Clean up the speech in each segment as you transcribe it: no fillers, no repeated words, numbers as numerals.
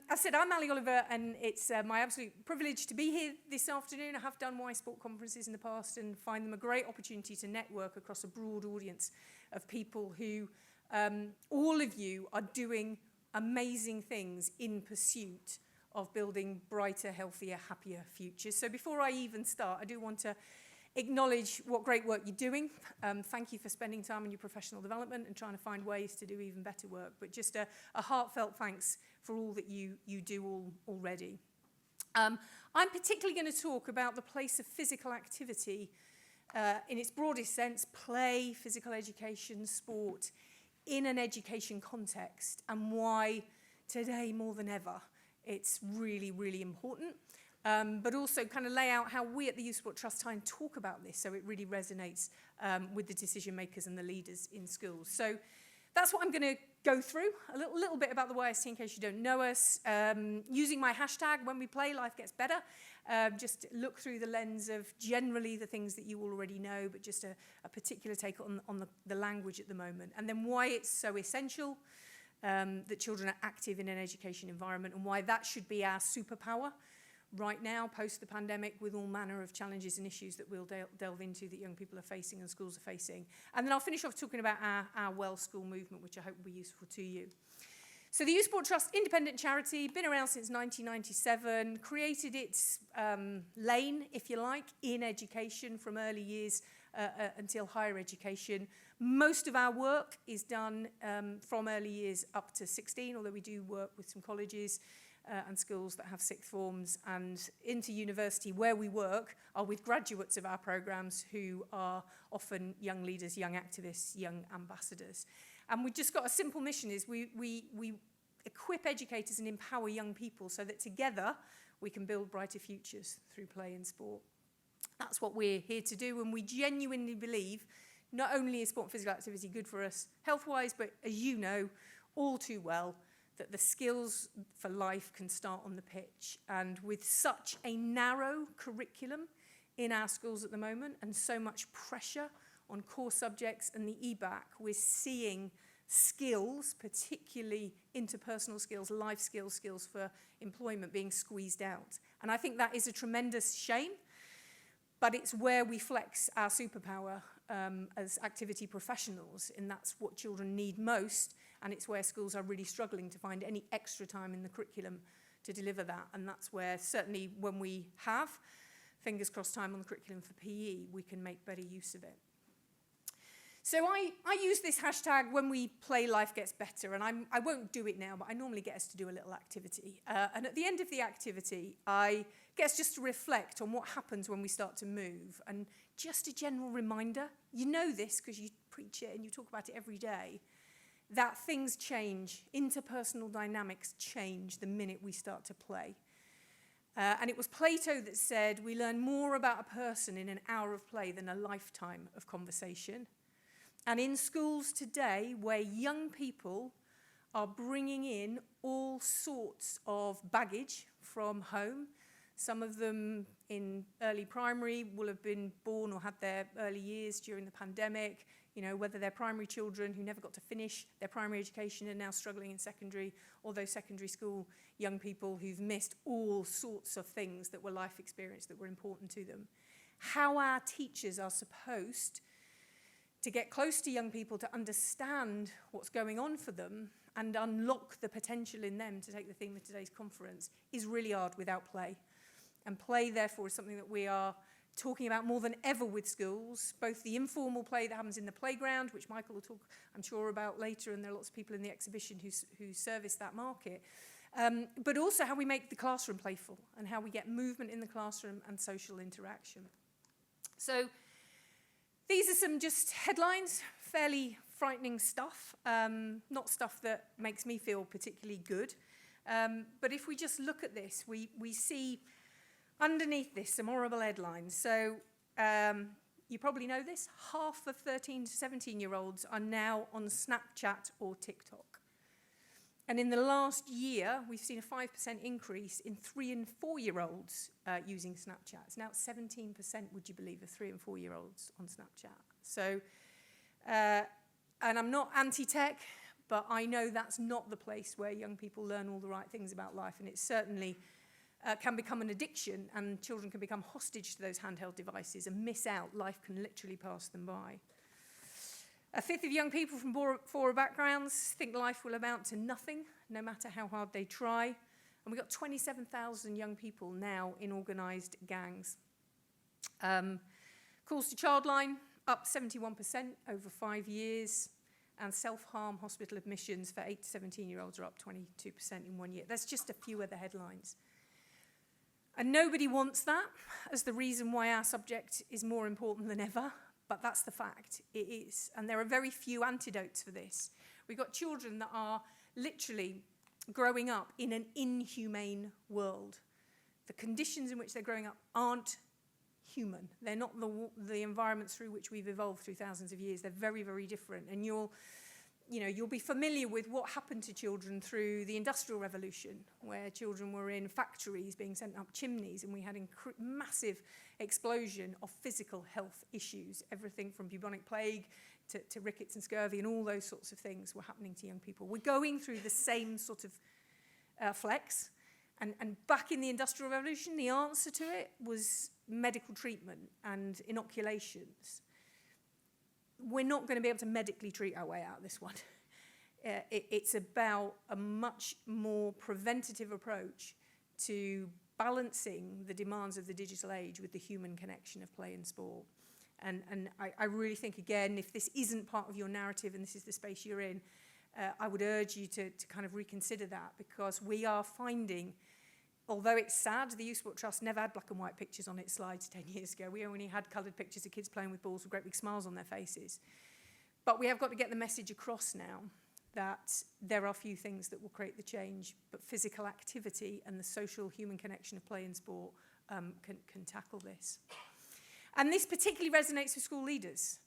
I said, I'm Ali Oliver, and it's my absolute privilege to be here this afternoon. I have done Y Sport conferences in the past and find them a great opportunity to network across a broad audience of people who, all of you, are doing amazing things in pursuit of building brighter, healthier, happier futures. So before I even start, I do want to acknowledge what great work you're doing. Thank you for spending time in your professional development and trying to find ways to do even better work. But just a heartfelt thanks for all that you do already. I'm particularly going to talk about the place of physical activity in its broadest sense, play, physical education, sport, in an education context, and why today more than ever it's really, really important. But also kind of lay out how we at the Youth Sport Trust try and talk about this so it really resonates with the decision makers and the leaders in schools. So that's what I'm going to go through, a little bit about the YST in case you don't know us, using my hashtag, when we play, life gets better. Just look through the lens of generally the things that you already know, but just a particular take on the language at the moment. And then why it's so essential that children are active in an education environment and why that should be our superpower right now, post the pandemic, with all manner of challenges and issues that we'll delve into that young people are facing and schools are facing. And then I'll finish off talking about our Well School movement, which I hope will be useful to you. So the Youth Sport Trust, independent charity, been around since 1997, created its lane, if you like, in education from early years until higher education. Most of our work is done from early years up to 16, although we do work with some colleges and schools that have sixth forms, and into university where we work are with graduates of our programs who are often young leaders, young activists, young ambassadors. And we've just got a simple mission, is we equip educators and empower young people so that together we can build brighter futures through play and sport. That's what we're here to do, and we genuinely believe not only is sport and physical activity good for us health-wise, but as you know all too well, that the skills for life can start on the pitch. And with such a narrow curriculum in our schools at the moment and so much pressure on core subjects and the EBAC, we're seeing skills, particularly interpersonal skills, life skills, skills for employment, being squeezed out. And I think that is a tremendous shame, but it's where we flex our superpower as activity professionals, and that's what children need most, and it's where schools are really struggling to find any extra time in the curriculum to deliver that. And that's where, certainly when we have, fingers crossed, time on the curriculum for PE, we can make better use of it. So I use this hashtag, when we play, life gets better, and I won't do it now, but I normally get us to do a little activity. And at the end of the activity, I get us just to reflect on what happens when we start to move. And just a general reminder, you know this because you preach it and you talk about it every day, that things change, interpersonal dynamics change the minute we start to play. And it was Plato that said, we learn more about a person in an hour of play than a lifetime of conversation. And in schools today, where young people are bringing in all sorts of baggage from home, some of them in early primary will have been born or had their early years during the pandemic, you know, whether they're primary children who never got to finish their primary education and now struggling in secondary, or those secondary school young people who've missed all sorts of things that were life experience that were important to them. How our teachers are supposed to get close to young people, to understand what's going on for them and unlock the potential in them, to take the theme of today's conference, is really hard without play. And play, therefore, is something that we are talking about more than ever with schools, both the informal play that happens in the playground, which Michael will talk, I'm sure, about later, and there are lots of people in the exhibition who service that market, but also how we make the classroom playful and how we get movement in the classroom and social interaction. So these are some just headlines, fairly frightening stuff, not stuff that makes me feel particularly good. But if we just look at this, we see underneath this some horrible headlines. So you probably know this, half of 13 to 17-year-olds are now on Snapchat or TikTok. And in the last year, we've seen a 5% increase in 3 and 4-year-olds using Snapchat. It's now 17%, would you believe, of 3 and 4-year-olds on Snapchat. So, and I'm not anti-tech, but I know that's not the place where young people learn all the right things about life, and it certainly can become an addiction, and children can become hostage to those handheld devices and miss out. Life can literally pass them by. A fifth of young people from poorer backgrounds think life will amount to nothing, no matter how hard they try. And we've got 27,000 young people now in organised gangs. Calls to Childline, up 71% over 5 years. And self-harm hospital admissions for 8 to 17-year-olds are up 22% in 1 year. That's just a few of the headlines. And nobody wants that as the reason why our subject is more important than ever. But that's the fact, it is. And there are very few antidotes for this. We've got children that are literally growing up in an inhumane world. The conditions in which they're growing up aren't human. They're not the environments through which we've evolved through thousands of years. They're very, very different. And you'll be familiar with what happened to children through the Industrial Revolution, where children were in factories being sent up chimneys, and we had a massive explosion of physical health issues. Everything from bubonic plague to rickets and scurvy and all those sorts of things were happening to young people. We're going through the same sort of flex. And back in the Industrial Revolution, the answer to it was medical treatment and inoculations. We're not going to be able to medically treat our way out of this one. It's about a much more preventative approach to balancing the demands of the digital age with the human connection of play and sport. And I really think, again, if this isn't part of your narrative and this is the space you're in, I would urge you to kind of reconsider that, because we are finding, although it's sad, the Youth Sport Trust never had black and white pictures on its slides 10 years ago. We only had coloured pictures of kids playing with balls with great big smiles on their faces. But we have got to get the message across now that there are few things that will create the change, but physical activity and the social human connection of play and sport can tackle this. And this particularly resonates with school leaders.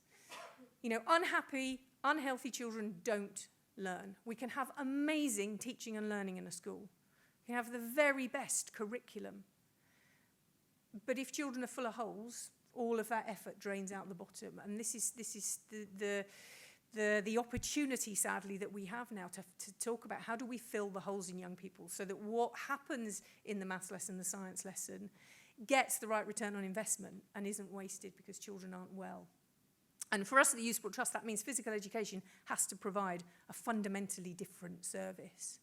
You know, unhappy, unhealthy children don't learn. We can have amazing teaching and learning in a school. We can have the very best curriculum. But if children are full of holes, all of that effort drains out the bottom. And this is the opportunity, sadly, that we have now to talk about how do we fill the holes in young people so that what happens in the maths lesson, the science lesson, gets the right return on investment and isn't wasted because children aren't well. And for us at the Youth Sport Trust, that means physical education has to provide a fundamentally different service.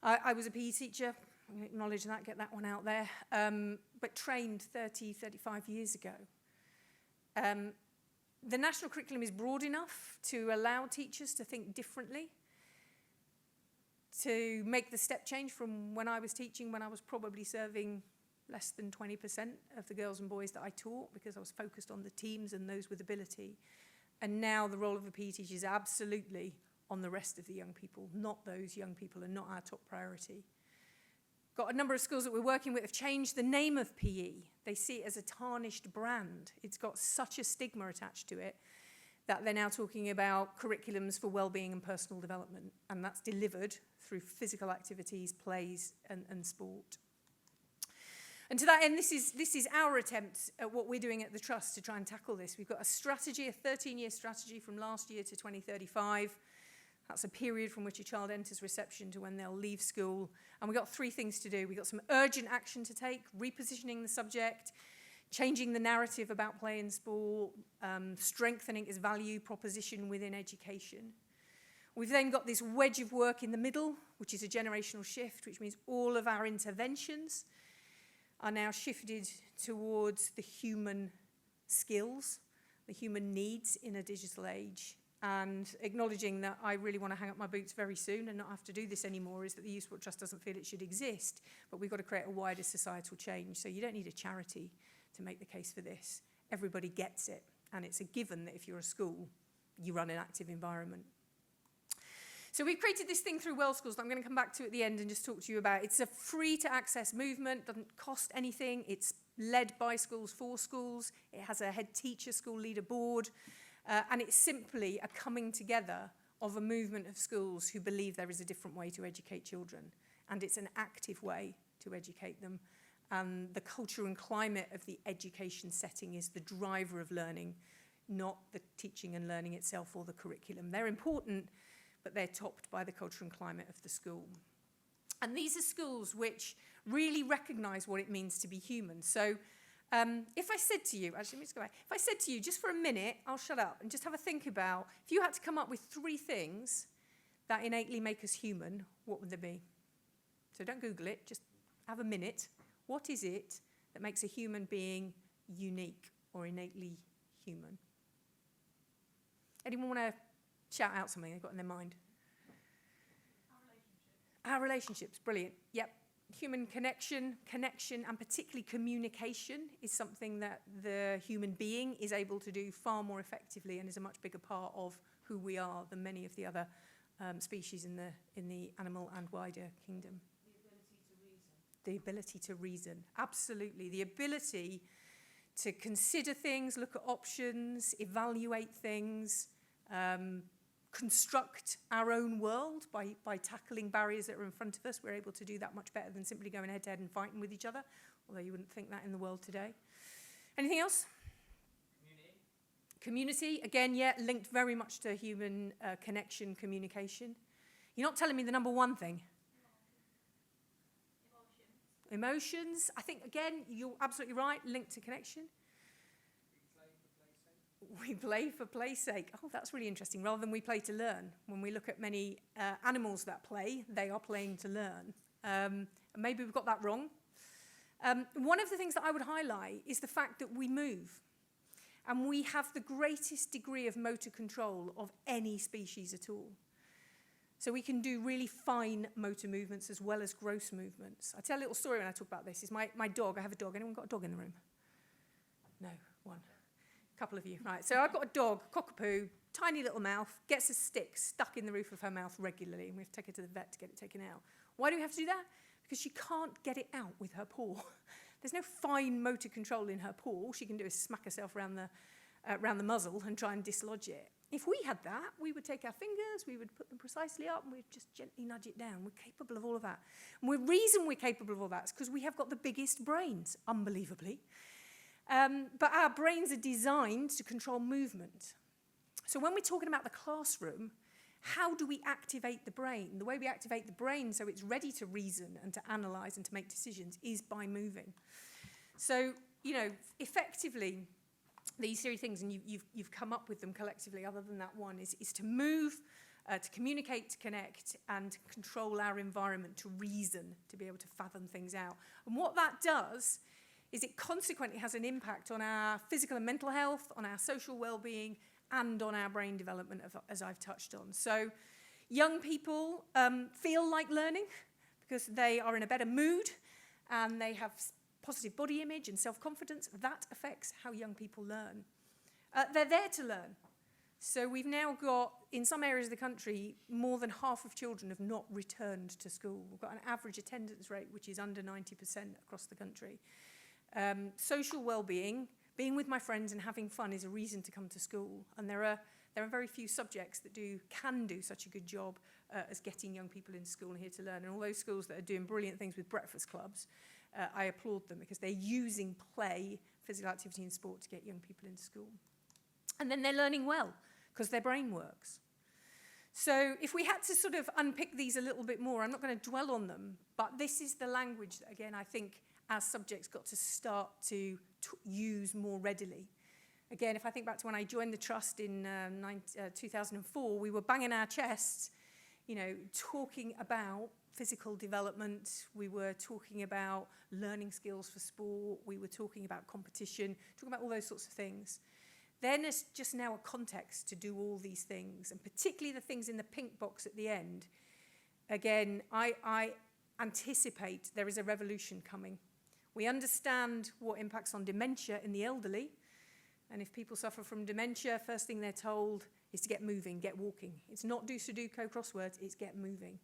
I was a PE teacher, I'm going to acknowledge that, get that one out there, but trained 30, 35 years ago. The national curriculum is broad enough to allow teachers to think differently, to make the step change from when I was teaching, when I was probably serving less than 20% of the girls and boys that I taught because I was focused on the teams and those with ability. And now the role of a PE teacher is absolutely on the rest of the young people, not those young people, and not our top priority. Got a number of schools that we're working with have changed the name of PE. They see it as a tarnished brand. It's got such a stigma attached to it that they're now talking about curriculums for well-being and personal development, and that's delivered through physical activities, plays, and sport. And to that end, this is our attempt at what we're doing at the Trust to try and tackle this. We've got a strategy, a 13-year strategy from last year to 2035. That's a period from which a child enters reception to when they'll leave school. And we've got 3 things to do. We've got some urgent action to take, repositioning the subject, changing the narrative about play and sport, strengthening its value proposition within education. We've then got this wedge of work in the middle, which is a generational shift, which means all of our interventions are now shifted towards the human skills, the human needs in a digital age. And acknowledging that I really want to hang up my boots very soon and not have to do this anymore is that the Youth Sport Trust doesn't feel it should exist, but we've got to create a wider societal change. So you don't need a charity to make the case for this. Everybody gets it, and it's a given that if you're a school, you run an active environment. So we've created this thing through World Schools that I'm going to come back to at the end and just talk to you about. It's a free-to-access movement, doesn't cost anything. It's led by schools for schools. It has a head teacher, school leader board. And it's simply a coming together of a movement of schools who believe there is a different way to educate children. And it's an active way to educate them. And the culture and climate of the education setting is the driver of learning, not the teaching and learning itself or the curriculum. They're important, but they're topped by the culture and climate of the school. And these are schools which really recognise what it means to be human. So if I said to you, actually, let me just go back. If I said to you, just for a minute, I'll shut up and just have a think about, if you had to come up with 3 things that innately make us human, what would they be? So don't Google it, just have a minute. What is it that makes a human being unique or innately human? Anyone want to shout out something they've got in their mind? Our relationships, brilliant. Yep. Human connection, and particularly communication is something that the human being is able to do far more effectively and is a much bigger part of who we are than many of the other species in the animal and wider kingdom. The ability to reason, absolutely. The ability to consider things, look at options, evaluate things, construct our own world by tackling barriers that are in front of us. We're able to do that much better than simply going head-to-head and fighting with each other, although you wouldn't think that in the world today. Anything else? Community, again, yeah, linked very much to human connection, communication. You're not telling me the number one thing. Emotions, I think, again, you're absolutely right, linked to connection. We play for play's sake. Oh, that's really interesting. Rather than we play to learn. When we look at many animals that play, they are playing to learn. Maybe we've got that wrong. One of the things that I would highlight is the fact that we move. And we have the greatest degree of motor control of any species at all. So we can do really fine motor movements as well as gross movements. I tell a little story when I talk about this. Is my dog, I have a dog. Anyone got a dog in the room? No, one. A couple of you. Right, so I've got a dog, cockapoo, tiny little mouth, gets a stick stuck in the roof of her mouth regularly, and we have to take her to the vet to get it taken out. Why do we have to do that? Because she can't get it out with her paw. There's no fine motor control in her paw. All she can do is smack herself around the muzzle and try and dislodge it. If we had that, we would take our fingers, we would put them precisely up, and we'd just gently nudge it down. We're capable of all of that. And the reason we're capable of all that is because we have got the biggest brains, unbelievably. But our brains are designed to control movement. So when we're talking about the classroom, how do we activate the brain? The way we activate the brain so it's ready to reason and to analyse and to make decisions is by moving. So, effectively, these 3 things, and you've come up with them collectively, other than that one, is to move, to communicate, to connect, and control our environment, to reason, to be able to fathom things out. And what that does is it consequently has an impact on our physical and mental health, on our social well-being, and on our brain development, as I've touched on. So young people feel like learning because they are in a better mood and they have positive body image and self-confidence. That affects how young people learn. They're there to learn. So we've now got, in some areas of the country, more than half of children have not returned to school. We've got an average attendance rate which is under 90% across the country. Social well-being, being with my friends and having fun is a reason to come to school. And there are very few subjects that can do such a good job as getting young people in school and here to learn. And all those schools that are doing brilliant things with breakfast clubs, I applaud them because they're using play, physical activity and sport to get young people into school. And then they're learning well because their brain works. So if we had to sort of unpick these a little bit more, I'm not going to dwell on them, but this is the language that, again, I think our subjects got to start to use more readily. Again, if I think back to when I joined the Trust in 2004, we were banging our chests, talking about physical development, we were talking about learning skills for sport, we were talking about competition, talking about all those sorts of things. Then there's just now a context to do all these things, and particularly the things in the pink box at the end. Again, I anticipate there is a revolution coming. We understand what impacts on dementia in the elderly, and if people suffer from dementia, first thing they're told is to get moving, get walking. It's not do Sudoku crosswords, it's get moving.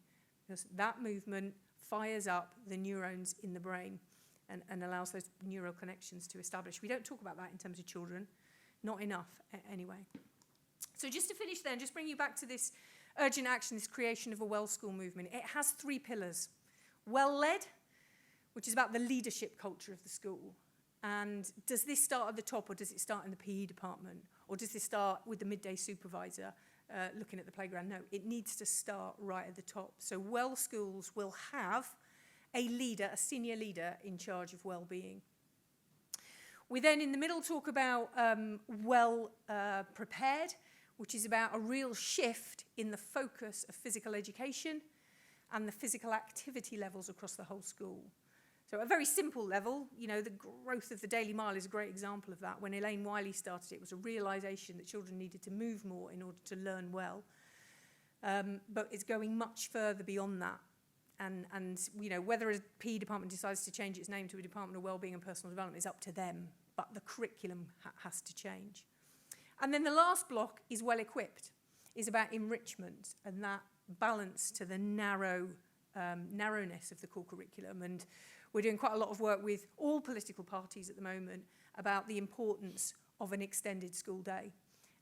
Because that movement fires up the neurons in the brain and allows those neural connections to establish. We don't talk about that in terms of children, not enough anyway. So just to finish then, just bring you back to this urgent action, this creation of a well school movement. It has 3 pillars. Well-led, which is about the leadership culture of the school. And does this start at the top or does it start in the PE department? Or does this start with the midday supervisor looking at the playground. No, it needs to start right at the top. So well schools will have a leader, a senior leader in charge of well-being. We then in the middle talk about prepared, which is about a real shift in the focus of physical education and the physical activity levels across the whole school. So at a very simple level, you know, the growth of the Daily Mile is a great example of that. When Elaine Wiley started, it was a realisation that children needed to move more in order to learn well. But it's going much further beyond that. And you know, whether a PE department decides to change its name to a Department of Wellbeing and Personal Development is up to them, but the curriculum has to change. And then the last block is well equipped, is about enrichment and that balance to the narrowness of the core curriculum. And we're doing quite a lot of work with all political parties at the moment about the importance of an extended school day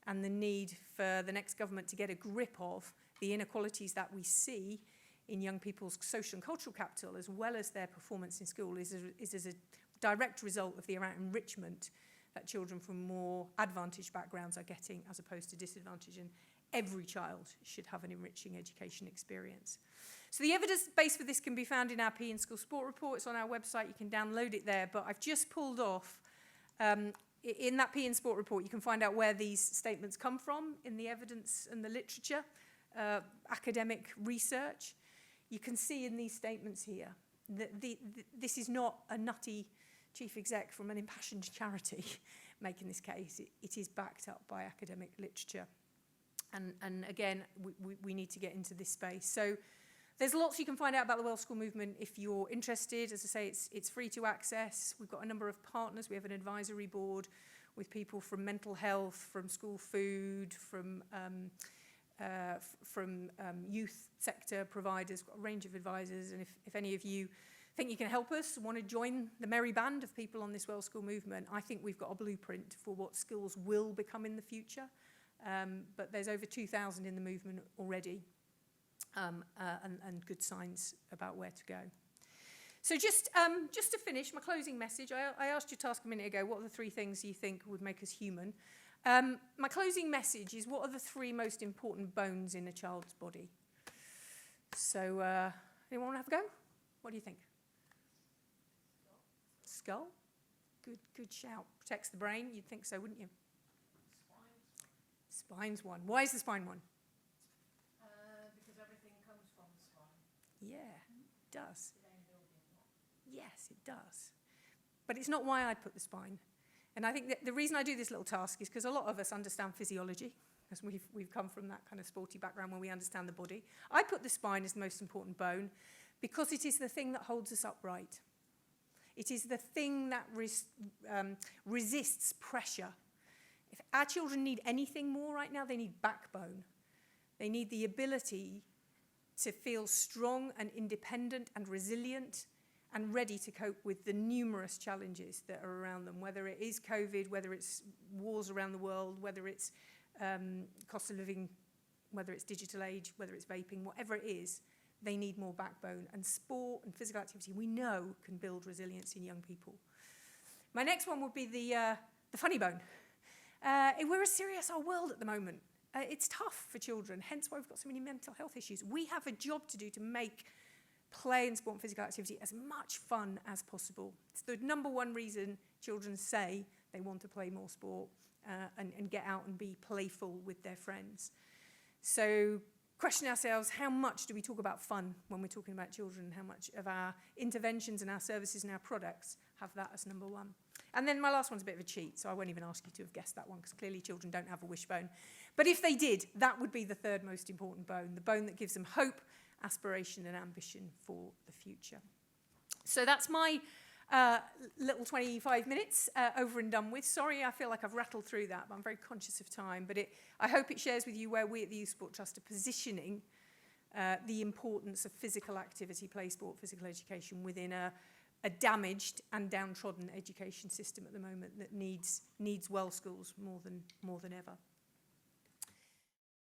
and the need for the next government to get a grip of the inequalities that we see in young people's social and cultural capital, as well as their performance in school, is as a direct result of the amount of enrichment that children from more advantaged backgrounds are getting as opposed to disadvantaged. And every child should have an enriching education experience. So the evidence base for this can be found in our PE and School Sport report. It's on our website. You can download it there. But I've just pulled off, in that PE and Sport report, you can find out where these statements come from in the evidence and the literature, academic research. You can see in these statements here that this is not a nutty chief exec from an impassioned charity making this case. It is backed up by academic literature. And again, we need to get into this space. So there's lots you can find out about the Well School movement if you're interested. As I say, it's free to access. We've got a number of partners. We have an advisory board with people from mental health, from school food, from youth sector providers, got a range of advisors. And if any of you think you can help us, want to join the merry band of people on this Well School movement, I think we've got a blueprint for what schools will become in the future. But there's over 2,000 in the movement already, and good signs about where to go. So just to finish, my closing message, I asked your task a minute ago, what are the 3 things you think would make us human? My closing message is, what are the 3 most important bones in a child's body? So anyone want to have a go? What do you think? Skull? Good shout. Protects the brain. You'd think so, wouldn't you? Spine's one. Why is the spine one? Because everything comes from the spine. Yeah, it does. Yes, it does. But it's not why I put the spine. And I think that the reason I do this little task is because a lot of us understand physiology, because we've come from that kind of sporty background where we understand the body. I put the spine as the most important bone because it is the thing that holds us upright. It is the thing that resists pressure. If our children need anything more right now, they need backbone. They need the ability to feel strong and independent and resilient and ready to cope with the numerous challenges that are around them, whether it is COVID, whether it's wars around the world, whether it's cost of living, whether it's digital age, whether it's vaping, whatever it is, they need more backbone. And sport and physical activity, we know, can build resilience in young people. My next one would be the funny bone. We're as serious our world at the moment. It's tough for children, hence why we've got so many mental health issues. We have a job to do to make play and sport and physical activity as much fun as possible. It's the number one reason children say they want to play more sport and get out and be playful with their friends. So question ourselves, how much do we talk about fun when we're talking about children? How much of our interventions and our services and our products have that as number one? And then my last one's a bit of a cheat, so I won't even ask you to have guessed that one, because clearly children don't have a wishbone. But if they did, that would be the 3rd most important bone, the bone that gives them hope, aspiration and ambition for the future. So that's my little 25 minutes over and done with. Sorry, I feel like I've rattled through that, but I'm very conscious of time. But I hope it shares with you where we at the Youth Sport Trust are positioning the importance of physical activity, play, sport, physical education within a damaged and downtrodden education system at the moment that needs well schools more than ever.